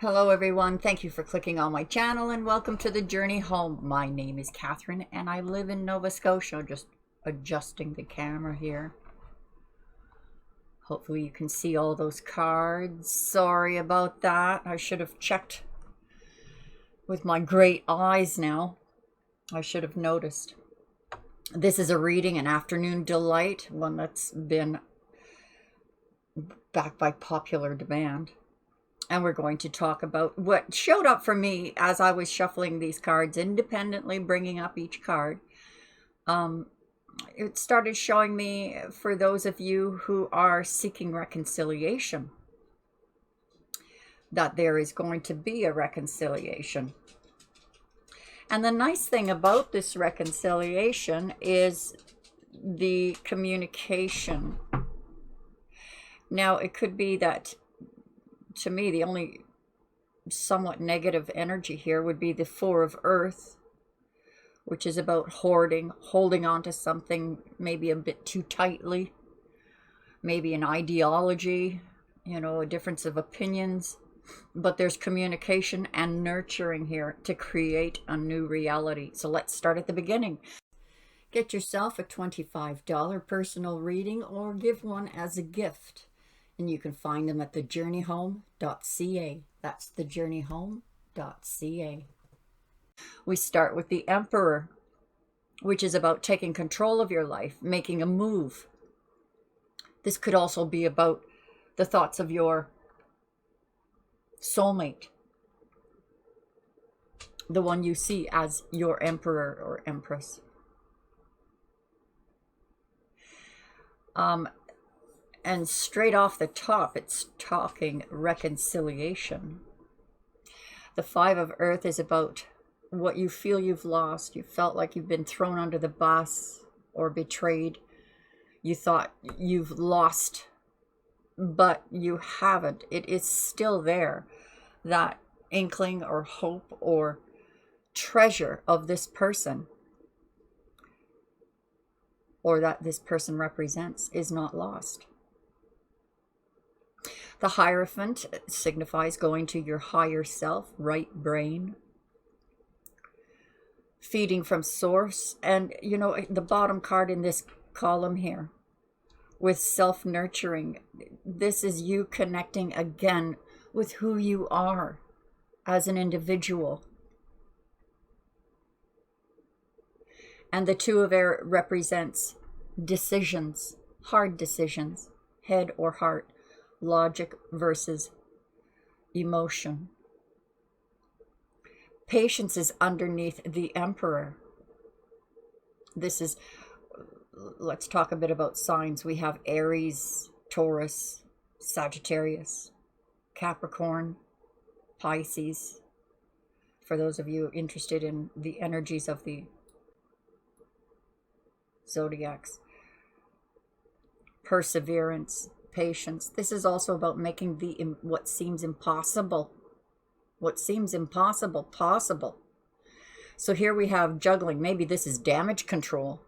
Hello everyone, thank you for clicking on my channel and welcome to the journey home. My name is Catherine and I live in Nova Scotia. Just adjusting the camera here. Hopefully you can see all those cards. Sorry about that. I should have checked with my great eyes now. I should have noticed. This is a reading, an afternoon delight, one that's been backed by popular demand. And we're going to talk about what showed up for me as I was shuffling these cards independently, bringing up each card. It started showing me, for those of you who are seeking reconciliation, that there is going to be a reconciliation. And the nice thing about this reconciliation is the communication. Now, it could be that, to me, the only somewhat negative energy here would be the Four of Earth, which is about hoarding, holding on to something maybe a bit too tightly, maybe an ideology, a difference of opinions. But there's communication and nurturing here to create a new reality. So let's start at the beginning. Get yourself a $25 personal reading or give one as a gift. And you can find them at thejourneyhome.ca. That's thejourneyhome.ca. We start with the Emperor, which is about taking control of your life, making a move. This could also be about the thoughts of your soulmate, the one you see as your emperor or empress. And straight off the top, it's talking reconciliation. The Five of Earth is about what you feel you've lost. You felt like you've been thrown under the bus or betrayed. You thought you've lost, but you haven't. It is still there. That inkling or hope or treasure of this person, or that this person represents, is not lost. The Hierophant signifies going to your higher self, right brain, feeding from source. And, the bottom card in this column here with self-nurturing, this is you connecting again with who you are as an individual. And the Two of Air represents decisions, hard decisions, head or heart. Logic versus emotion. Patience is underneath the Emperor. Let's talk a bit about signs. We have Aries, Taurus, Sagittarius, Capricorn, Pisces. For those of you interested in the energies of the zodiacs. Perseverance, patience. This is also about making what seems impossible possible. So here we have juggling. Maybe this is damage control.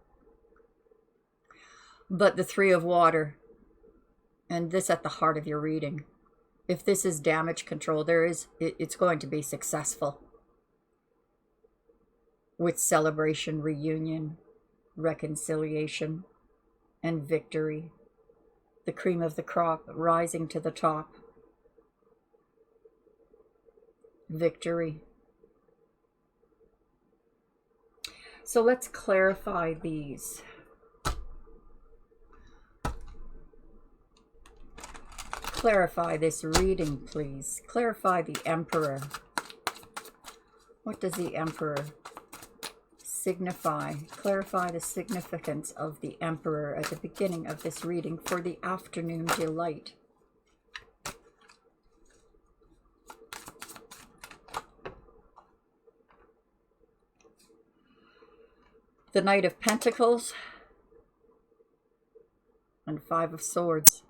But the Three of Water, and this at the heart of your reading. If this is damage control, it's going to be successful. With celebration, reunion, reconciliation, and victory. The cream of the crop rising to the top. Victory. So let's clarify these. Clarify this reading, please. Clarify the Emperor. What does the Emperor signify? Clarify the significance of the Emperor at the beginning of this reading for the afternoon delight. The Knight of Pentacles and Five of Swords.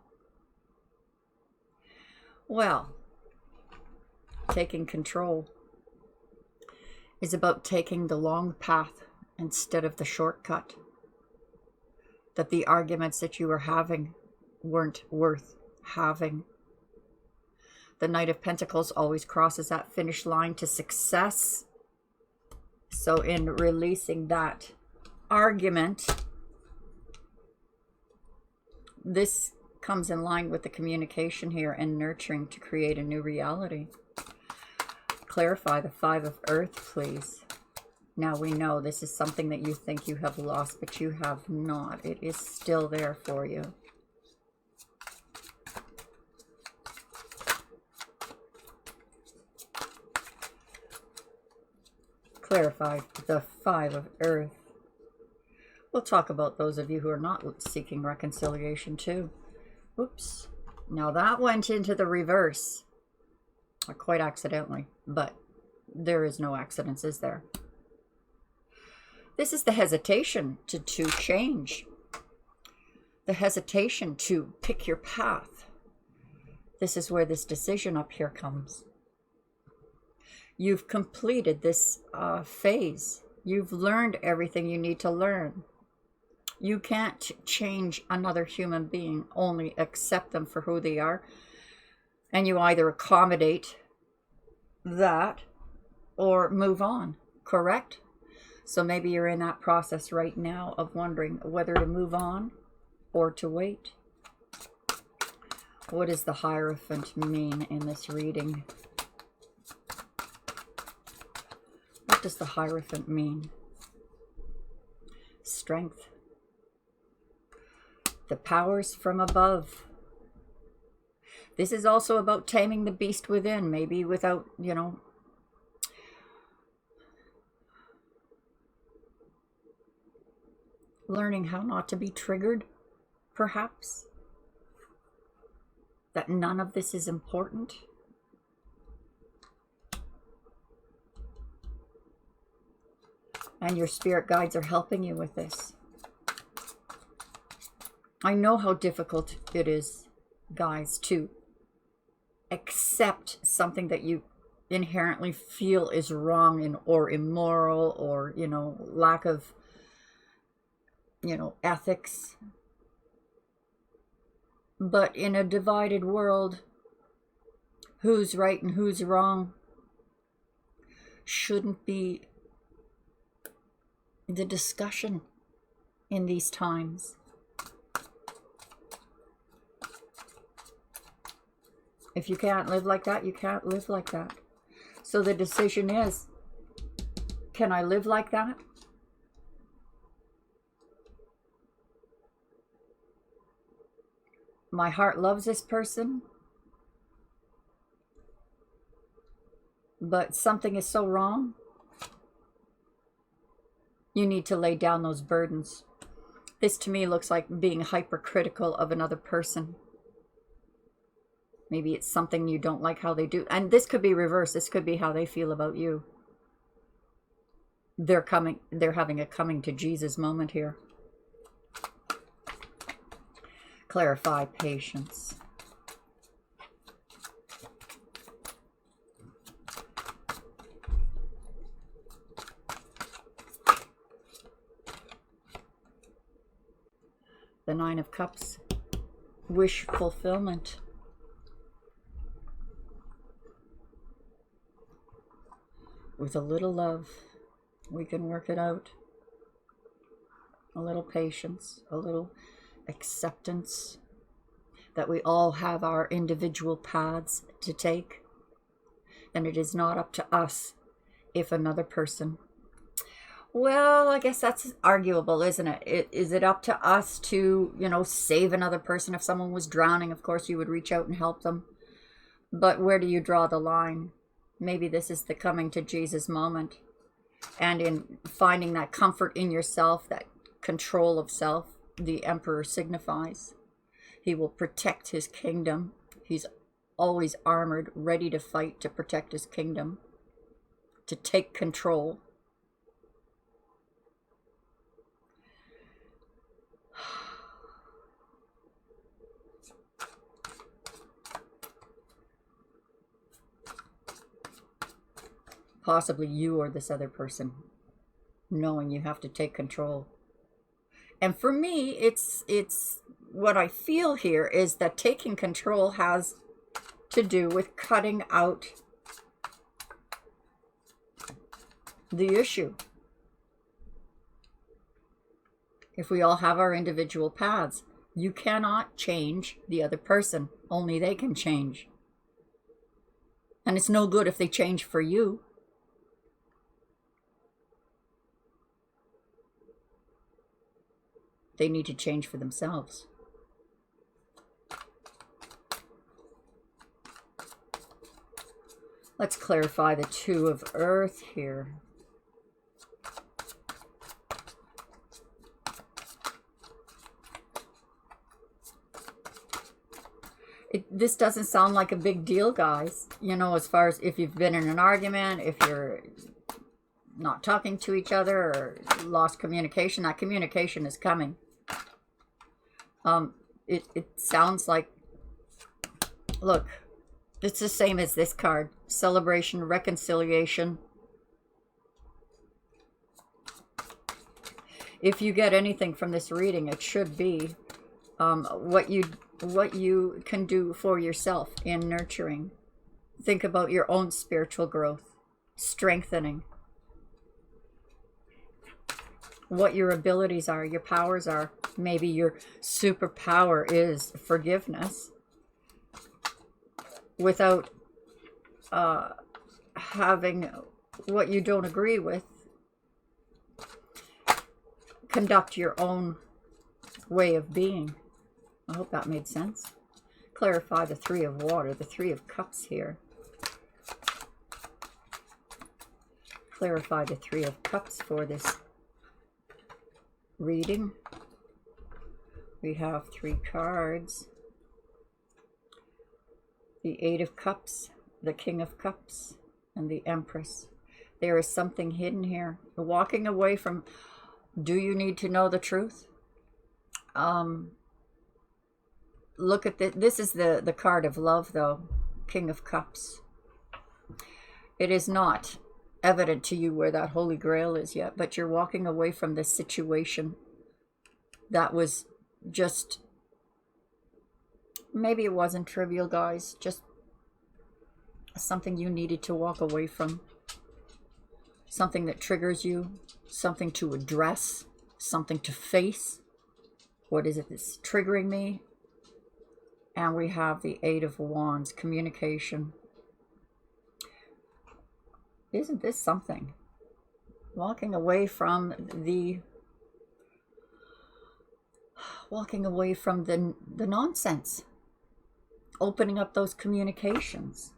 Well, taking control is about taking the long path instead of the shortcut. That the arguments that you were having weren't worth having. The Knight of Pentacles always crosses that finish line to success. So in releasing that argument, this comes in line with the communication here and nurturing to create a new reality. Clarify the Five of Earth, please. Now we know this is something that you think you have lost, but you have not. It is still there for you. Clarify the Five of Earth. We'll talk about those of you who are not seeking reconciliation too. Oops. Now that went into the reverse. Quite accidentally, but there is no accidents, is there? This is the hesitation to change. The hesitation to pick your path. This is where this decision up here comes. You've completed this phase. You've learned everything you need to learn. You can't change another human being, only accept them for who they are. And you either accommodate that or move on, correct? So maybe you're in that process right now of wondering whether to move on or to wait. What does the Hierophant mean in this reading? What does the Hierophant mean? Strength. The powers from above. This is also about taming the beast within, maybe without, you know, learning how not to be triggered, perhaps. That none of this is important. And your spirit guides are helping you with this. I know how difficult it is, guys, to accept something that you inherently feel is wrong or immoral or, you know, lack of, you know, ethics. But in a divided world, who's right and who's wrong shouldn't be the discussion in these times. If you can't live like that, you can't live like that. So the decision is, can I live like that? My heart loves this person, but something is so wrong. You need to lay down those burdens. This to me looks like being hypercritical of another person. Maybe it's something you don't like how they do. And this could be reversed. This could be how they feel about you. They're having a coming to Jesus moment here. Clarify patience. The Nine of Cups. Wish fulfillment. With a little love, we can work it out. A little patience, a little acceptance that we all have our individual paths to take. And it is not up to us if another person... Well, I guess that's arguable, isn't it? Is it up to us to, you know, save another person? If someone was drowning, of course, you would reach out and help them. But where do you draw the line? Maybe this is the coming to Jesus moment. And in finding that comfort in yourself, that control of self, the Emperor signifies. He will protect his kingdom. He's always armored, ready to fight to protect his kingdom, to take control. Possibly you or this other person, knowing you have to take control. And for me, it's what I feel here is that taking control has to do with cutting out the issue. If we all have our individual paths, you cannot change the other person. Only they can change. And it's no good if they change for you. They need to change for themselves. Let's clarify the Two of Earth here. This doesn't sound like a big deal, guys. You know, as far as if you've been in an argument, if you're not talking to each other or lost communication, that communication is coming. It sounds like, look, it's the same as this card. Celebration, reconciliation. If you get anything from this reading, it should be what you can do for yourself in nurturing. Think about your own spiritual growth, strengthening. What your abilities are, your powers are. Maybe your superpower is forgiveness without having what you don't agree with. Conduct your own way of being. I hope that made sense. Clarify the Three of Water, the Three of Cups here. Clarify the Three of Cups for this reading. We have 3 cards. The Eight of Cups, the King of Cups, and the Empress. There is something hidden here. Walking away from, do you need to know the truth? Look at this. This is the card of love, though. King of Cups. It is not evident to you where that Holy Grail is yet, but you're walking away from this situation that was just, maybe it wasn't trivial, guys, just something you needed to walk away from, something that triggers you, something to address, something to face. What is it that's triggering me? And we have the Eight of Wands, communication. Isn't this something? Walking away from the nonsense. Opening up those communications.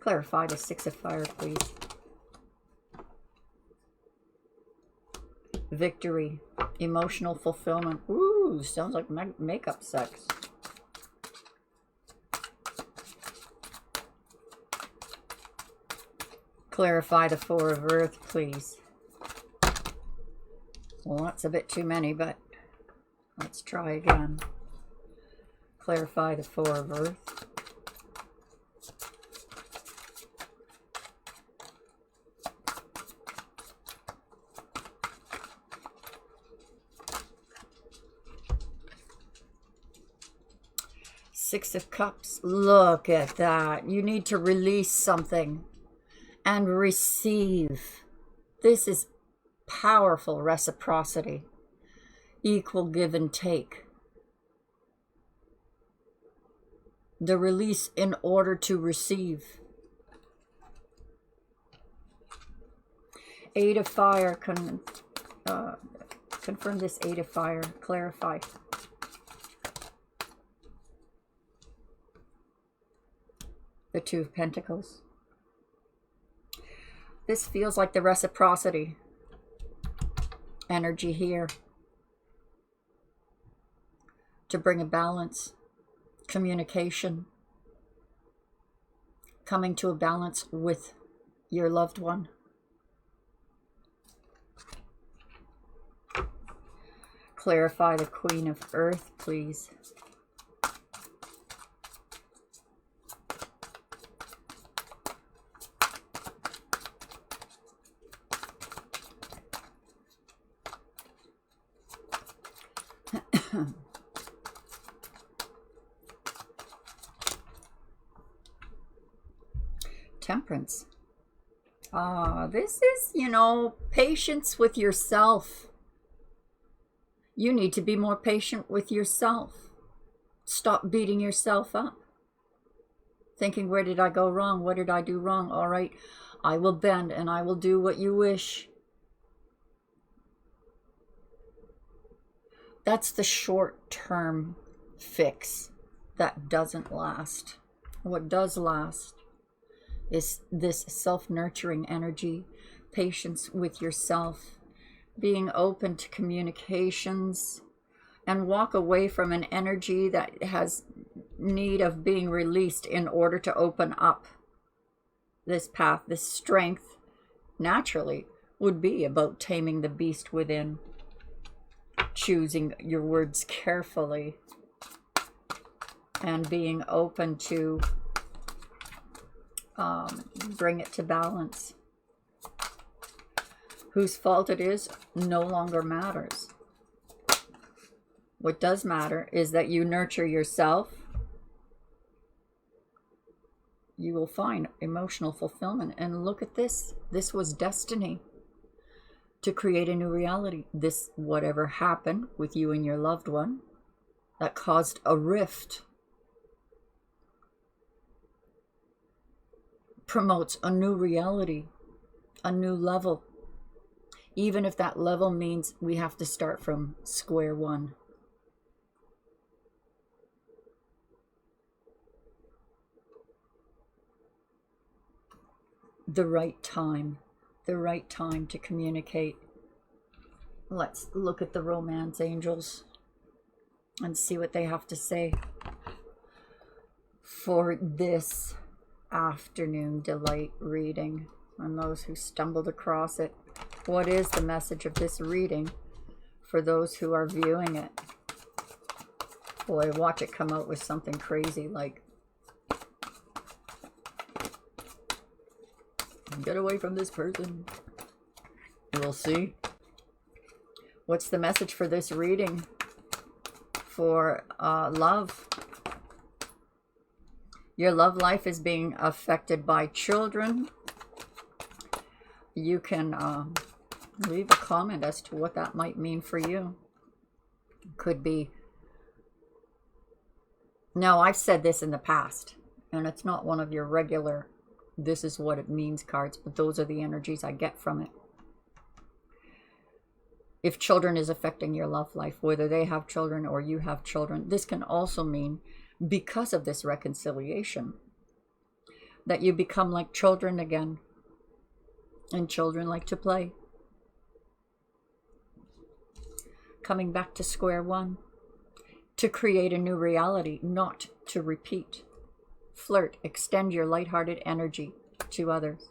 Clarify the Six of Fire, please. Victory, emotional fulfillment. Ooh, sounds like makeup sex. Clarify the Four of Earth, please. Well, that's a bit too many, but let's try again. Clarify the Four of Earth. Six of Cups. Look at that. You need to release something and receive. This is powerful reciprocity. Equal give and take. The release in order to receive. Eight of Fire. Confirm this Eight of Fire. Clarify. The Two of Pentacles. This feels like the reciprocity energy here. To bring a balance, communication, coming to a balance with your loved one. Clarify the Queen of Earth, please. Temperance. This is, patience with yourself. You need to be more patient with yourself. Stop beating yourself up. Thinking, where did I go wrong? What did I do wrong? All right, I will bend and I will do what you wish. That's the short-term fix that doesn't last. What does last is this self-nurturing energy, patience with yourself, being open to communications, and walk away from an energy that has need of being released in order to open up this path. This strength naturally would be about taming the beast within, choosing your words carefully, and being open to bring it to balance. Whose fault it is no longer matters. What does matter is that you nurture yourself. You will find emotional fulfillment. And look at this. This was destiny to create a new reality. This, whatever happened with you and your loved one that caused a rift, promotes a new reality, a new level. Even if that level means we have to start from square one. The right time to communicate. Let's look at the romance angels and see what they have to say for this afternoon delight reading. And those who stumbled across it, what is the message of this reading for those who are viewing it? Boy, watch it come out with something crazy like, get away from this person. We'll see. What's the message for this reading for love? Your love life is being affected by children. You can leave a comment as to what that might mean for you. Could be, now I've said this in the past, and it's not one of your regular this is what it means cards, but those are the energies I get from it. If children is affecting your love life, whether they have children or you have children, this can also mean, because of this reconciliation, that you become like children again. And children like to play. Coming back to square one. To create a new reality, not to repeat. Flirt, extend your lighthearted energy to others.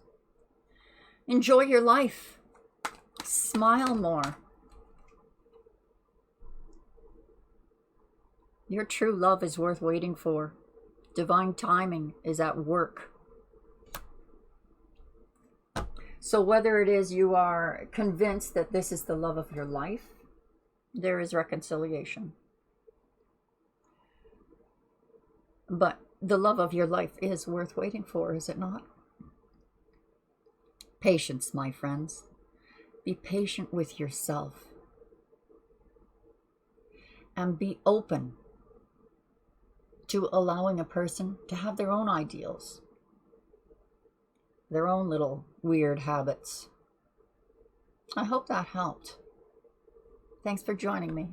Enjoy your life. Smile more. Your true love is worth waiting for. Divine timing is at work. So whether it is you are convinced that this is the love of your life, there is reconciliation. But the love of your life is worth waiting for, is it not? Patience, my friends. Be patient with yourself. And be open to allowing a person to have their own ideals, their own little weird habits. I hope that helped. Thanks for joining me.